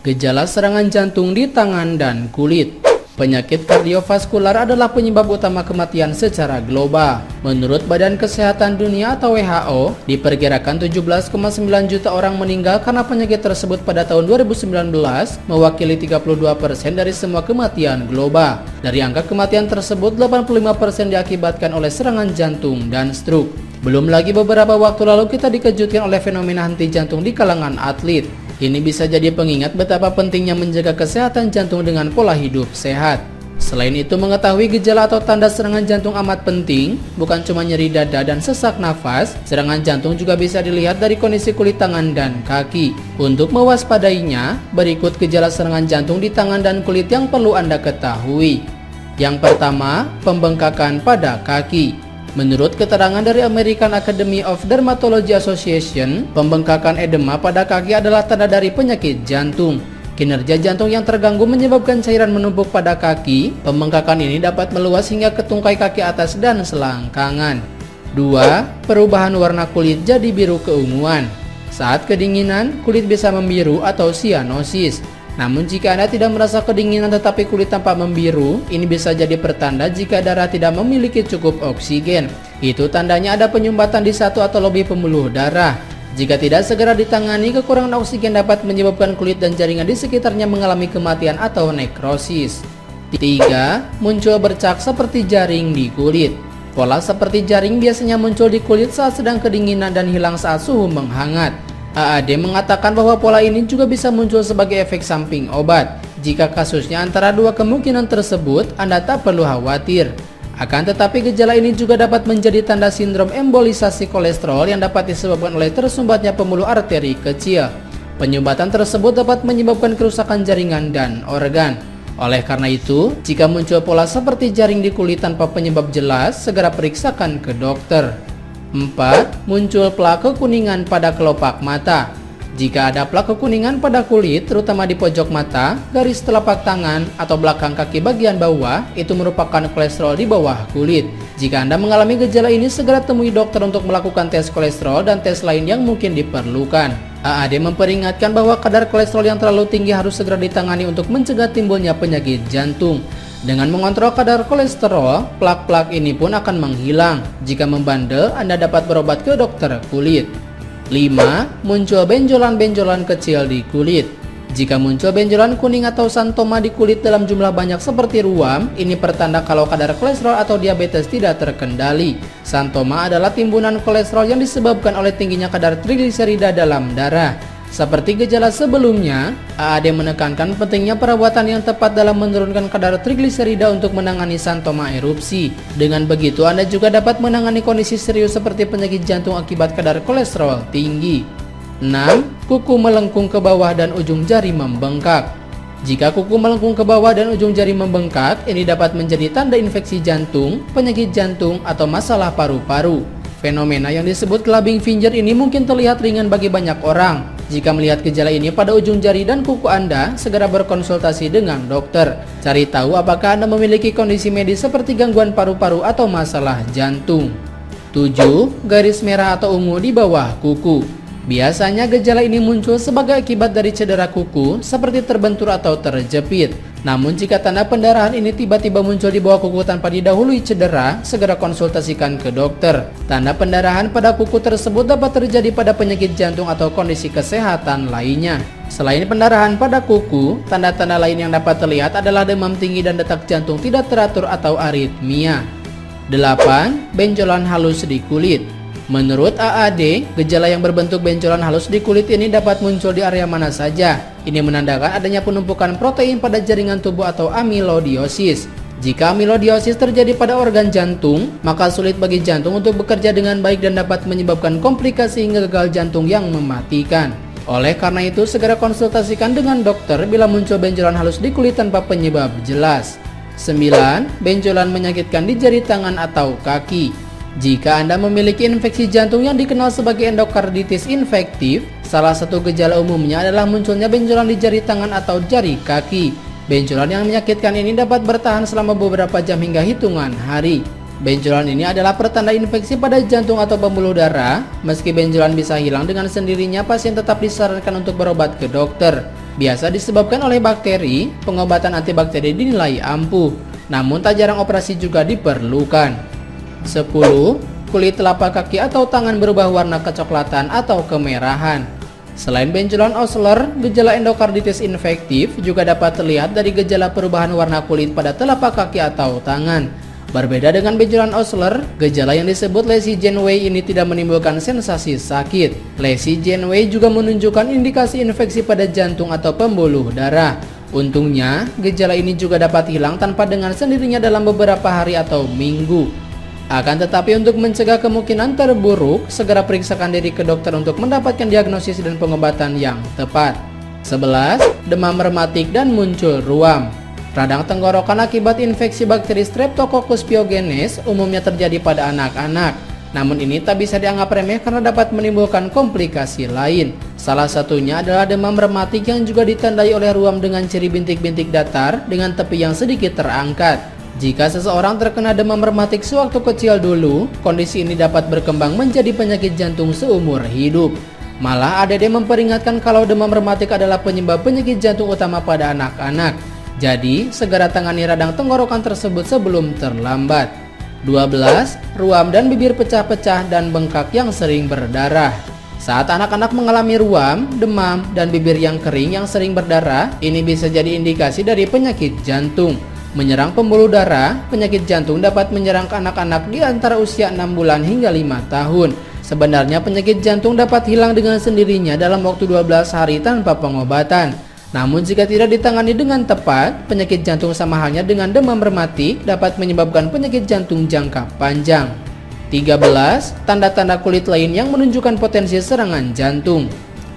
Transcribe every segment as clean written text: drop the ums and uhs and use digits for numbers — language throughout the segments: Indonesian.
Gejala serangan jantung di tangan dan kulit. Penyakit kardiovaskular adalah penyebab utama kematian secara global. Menurut Badan Kesehatan Dunia atau WHO, diperkirakan 17,9 juta orang meninggal karena penyakit tersebut pada tahun 2019, mewakili 32% dari semua kematian global. Dari angka kematian tersebut, 85% diakibatkan oleh serangan jantung dan stroke. Belum lagi beberapa waktu lalu kita dikejutkan oleh fenomena henti jantung di kalangan atlet. Ini bisa jadi pengingat betapa pentingnya menjaga kesehatan jantung dengan pola hidup sehat. Selain itu, mengetahui gejala atau tanda serangan jantung amat penting. Bukan cuma nyeri dada dan sesak nafas, serangan jantung juga bisa dilihat dari kondisi kulit tangan dan kaki. Untuk mewaspadainya, berikut gejala serangan jantung di tangan dan kulit yang perlu Anda ketahui. Yang pertama, pembengkakan pada kaki. Menurut keterangan dari American Academy of Dermatology Association, pembengkakan edema pada kaki adalah tanda dari penyakit jantung. Kinerja jantung yang terganggu menyebabkan cairan menumpuk pada kaki. Pembengkakan ini dapat meluas hingga ke tungkai kaki atas dan selangkangan. 2. Perubahan warna kulit jadi biru keunguan. Saat kedinginan, kulit bisa membiru atau sianosis. Namun jika Anda tidak merasa kedinginan tetapi kulit tampak membiru, ini bisa jadi pertanda jika darah tidak memiliki cukup oksigen. Itu tandanya ada penyumbatan di satu atau lebih pembuluh darah. Jika tidak segera ditangani, kekurangan oksigen dapat menyebabkan kulit dan jaringan di sekitarnya mengalami kematian atau nekrosis. 3. Muncul bercak seperti jaring di kulit. Pola seperti jaring biasanya muncul di kulit saat sedang kedinginan dan hilang saat suhu menghangat. AAD mengatakan bahwa pola ini juga bisa muncul sebagai efek samping obat. Jika kasusnya antara dua kemungkinan tersebut, Anda tak perlu khawatir. Akan tetapi gejala ini juga dapat menjadi tanda sindrom embolisasi kolesterol yang dapat disebabkan oleh tersumbatnya pembuluh arteri kecil. Penyumbatan tersebut dapat menyebabkan kerusakan jaringan dan organ. Oleh karena itu, jika muncul pola seperti jaring di kulit tanpa penyebab jelas, segera periksakan ke dokter. 4. Muncul plak kekuningan pada kelopak mata. Jika ada plak kekuningan pada kulit, terutama di pojok mata, garis telapak tangan, atau belakang kaki bagian bawah, itu merupakan kolesterol di bawah kulit. Jika Anda mengalami gejala ini, segera temui dokter untuk melakukan tes kolesterol dan tes lain yang mungkin diperlukan. AAD memperingatkan bahwa kadar kolesterol yang terlalu tinggi harus segera ditangani untuk mencegah timbulnya penyakit jantung. Dengan mengontrol kadar kolesterol, plak-plak ini pun akan menghilang. Jika membandel, Anda dapat berobat ke dokter kulit. 5. Muncul benjolan-benjolan kecil di kulit. Jika muncul benjolan kuning atau santoma di kulit dalam jumlah banyak seperti ruam, ini pertanda kalau kadar kolesterol atau diabetes tidak terkendali. Santoma adalah timbunan kolesterol yang disebabkan oleh tingginya kadar trigliserida dalam darah. Seperti gejala sebelumnya, AAD menekankan pentingnya perawatan yang tepat dalam menurunkan kadar trigliserida untuk menangani santoma erupsi. Dengan begitu, Anda juga dapat menangani kondisi serius seperti penyakit jantung akibat kadar kolesterol tinggi. 6. Kuku melengkung ke bawah dan ujung jari membengkak. Jika kuku melengkung ke bawah dan ujung jari membengkak, ini dapat menjadi tanda infeksi jantung, penyakit jantung, atau masalah paru-paru. Fenomena yang disebut clubbing finger ini mungkin terlihat ringan bagi banyak orang. Jika melihat gejala ini pada ujung jari dan kuku Anda, segera berkonsultasi dengan dokter. Cari tahu apakah Anda memiliki kondisi medis seperti gangguan paru-paru atau masalah jantung. 7. Garis merah atau ungu di bawah kuku. Biasanya gejala ini muncul sebagai akibat dari cedera kuku, seperti terbentur atau terjepit. Namun jika tanda pendarahan ini tiba-tiba muncul di bawah kuku tanpa didahului cedera, segera konsultasikan ke dokter. Tanda pendarahan pada kuku tersebut dapat terjadi pada penyakit jantung atau kondisi kesehatan lainnya. Selain pendarahan pada kuku, tanda-tanda lain yang dapat terlihat adalah demam tinggi dan detak jantung tidak teratur atau aritmia. 8. Benjolan halus di kulit. Menurut AAD, gejala yang berbentuk benjolan halus di kulit ini dapat muncul di area mana saja. Ini menandakan adanya penumpukan protein pada jaringan tubuh atau amilodiosis. Jika amilodiosis terjadi pada organ jantung, maka sulit bagi jantung untuk bekerja dengan baik dan dapat menyebabkan komplikasi hingga gagal jantung yang mematikan. Oleh karena itu, segera konsultasikan dengan dokter bila muncul benjolan halus di kulit tanpa penyebab jelas. 9. Benjolan menyakitkan di jari tangan atau kaki. Jika Anda memiliki infeksi jantung yang dikenal sebagai endokarditis infektif, salah satu gejala umumnya adalah munculnya benjolan di jari tangan atau jari kaki. Benjolan yang menyakitkan ini dapat bertahan selama beberapa jam hingga hitungan hari. Benjolan ini adalah pertanda infeksi pada jantung atau pembuluh darah. Meski benjolan bisa hilang dengan sendirinya, pasien tetap disarankan untuk berobat ke dokter. Biasa disebabkan oleh bakteri, pengobatan antibakteri dinilai ampuh, namun tak jarang operasi juga diperlukan. 10. Kulit telapak kaki atau tangan berubah warna kecoklatan atau kemerahan. Selain benjolan Osler, gejala endokarditis infektif juga dapat terlihat dari gejala perubahan warna kulit pada telapak kaki atau tangan. Berbeda dengan benjolan Osler, gejala yang disebut lesi Janeway ini tidak menimbulkan sensasi sakit. Lesi Janeway juga menunjukkan indikasi infeksi pada jantung atau pembuluh darah. Untungnya, gejala ini juga dapat hilang tanpa dengan sendirinya dalam beberapa hari atau minggu. Akan tetapi untuk mencegah kemungkinan terburuk, segera periksakan diri ke dokter untuk mendapatkan diagnosis dan pengobatan yang tepat. 11. Demam rematik dan muncul ruam. Radang tenggorokan akibat infeksi bakteri Streptococcus pyogenes umumnya terjadi pada anak-anak. Namun ini tak bisa dianggap remeh karena dapat menimbulkan komplikasi lain. Salah satunya adalah demam rematik yang juga ditandai oleh ruam dengan ciri bintik-bintik datar dengan tepi yang sedikit terangkat. Jika seseorang terkena demam rematik sewaktu kecil dulu, kondisi ini dapat berkembang menjadi penyakit jantung seumur hidup. Malah ADD memperingatkan kalau demam rematik adalah penyebab penyakit jantung utama pada anak-anak. Jadi, segera tangani radang tenggorokan tersebut sebelum terlambat. 12. Ruam dan bibir pecah-pecah dan bengkak yang sering berdarah. Saat anak-anak mengalami ruam, demam, dan bibir yang kering yang sering berdarah, ini bisa jadi indikasi dari penyakit jantung. Menyerang pembuluh darah, penyakit jantung dapat menyerang anak-anak di antara usia 6 bulan hingga 5 tahun. Sebenarnya penyakit jantung dapat hilang dengan sendirinya dalam waktu 12 hari tanpa pengobatan. Namun jika tidak ditangani dengan tepat, penyakit jantung sama halnya dengan demam rematik dapat menyebabkan penyakit jantung jangka panjang. 13. Tanda-tanda kulit lain yang menunjukkan potensi serangan jantung.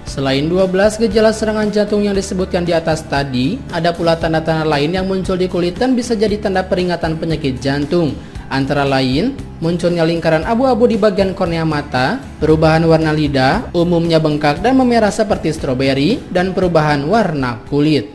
Selain 12 gejala serangan jantung yang disebutkan di atas tadi, ada pula tanda-tanda lain yang muncul di kulit dan bisa jadi tanda peringatan penyakit jantung. Antara lain, munculnya lingkaran abu-abu di bagian kornea mata, perubahan warna lidah, umumnya bengkak dan memerah seperti stroberi, dan perubahan warna kulit.